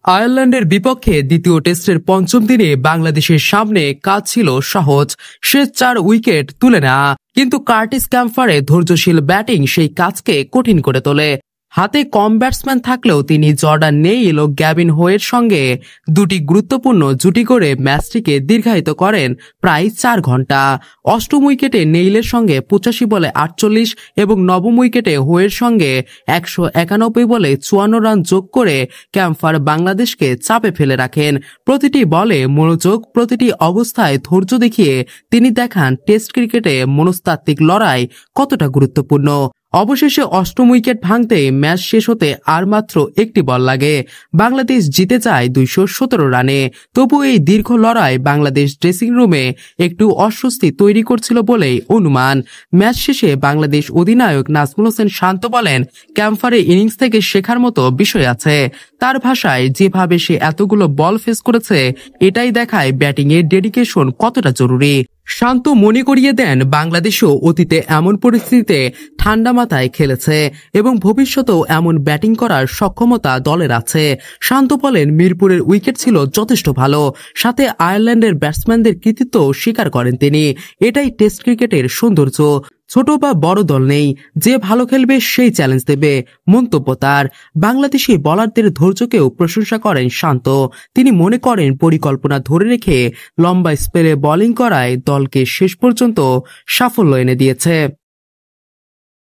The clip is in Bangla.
আয়ারল্যান্ডের বিপক্ষে দ্বিতীয় টেস্টের পঞ্চম দিনে বাংলাদেশের সামনে কাজ ছিল সহজ, শেষ 4 উইকেট তুলে নেওয়া। কিন্তু কার্টিস ক্যাম্পারের ধৈর্যশীল ব্যাটিং সেই কাজকে কঠিন করে তোলে। হাতে কম ব্যাটসম্যান থাকলেও তিনি জর্ডান নেইল ও গ্যাভিন হোয়ের সঙ্গে দুটি গুরুত্বপূর্ণ জুটি করে ম্যাচটিকে দীর্ঘায়িত করেন প্রায় 4 ঘন্টা। অষ্টম উইকেটে নেইলের সঙ্গে 85 বলে 48 এবং নবম উইকেটে হোয়ের সঙ্গে 191 বলে 54 রান যোগ করে ক্যাম্পার বাংলাদেশকে চাপে ফেলে রাখেন। প্রতিটি বলে মনোযোগ, প্রতিটি অবস্থায় ধৈর্য দেখিয়ে তিনি দেখান টেস্ট ক্রিকেটে মনস্তাত্ত্বিক লড়াই কতটা গুরুত্বপূর্ণ। অবশেষে অষ্টম উইকেট ভাঙতে ম্যাচ শেষ হতে আর মাত্র একটি বল লাগে। বাংলাদেশ জিতে যায় 217 রানে। তবু এই দীর্ঘ লড়াই বাংলাদেশ ড্রেসিং রুমে একটু অস্বস্তি তৈরি করছিল বলেই অনুমান। ম্যাচ শেষে বাংলাদেশ অধিনায়ক নাজমুল হোসেন শান্ত বলেন, ক্যাম্পারের ইনিংস থেকে শেখার মতো বিষয় আছে। তার ভাষায়, যেভাবে সে এতগুলো বল ফেস করেছে এটাই দেখায় ব্যাটিংয়ের ডেডিকেশন কতটা জরুরি। শান্ত মনে করিয়ে দেন, বাংলাদেশও অতীতে এমন পরিস্থিতিতে ঠান্ডা মাথায় খেলেছে এবং ভবিষ্যতেও এমন ব্যাটিং করার সক্ষমতা দলের আছে। শান্ত বলেন, মিরপুরের উইকেট ছিল যথেষ্ট ভালো, সাথে আয়ারল্যান্ডের ব্যাটসম্যানদের কৃতিত্ব স্বীকার করেন তিনি। এটাই টেস্ট ক্রিকেটের সৌন্দর্য। ছোট বা বড় দল নেই, যে ভালো খেলবে সেই চ্যালেঞ্জ দেবে, মন্তব্য তার। বাংলাদেশি বোলারদের ধৈর্যকেও প্রশংসা করেন শান্ত। তিনি মনে করেন, পরিকল্পনা ধরে রেখে লম্বা স্পেলে বোলিং করায় দলকে শেষ পর্যন্ত সাফল্য এনে দিয়েছে।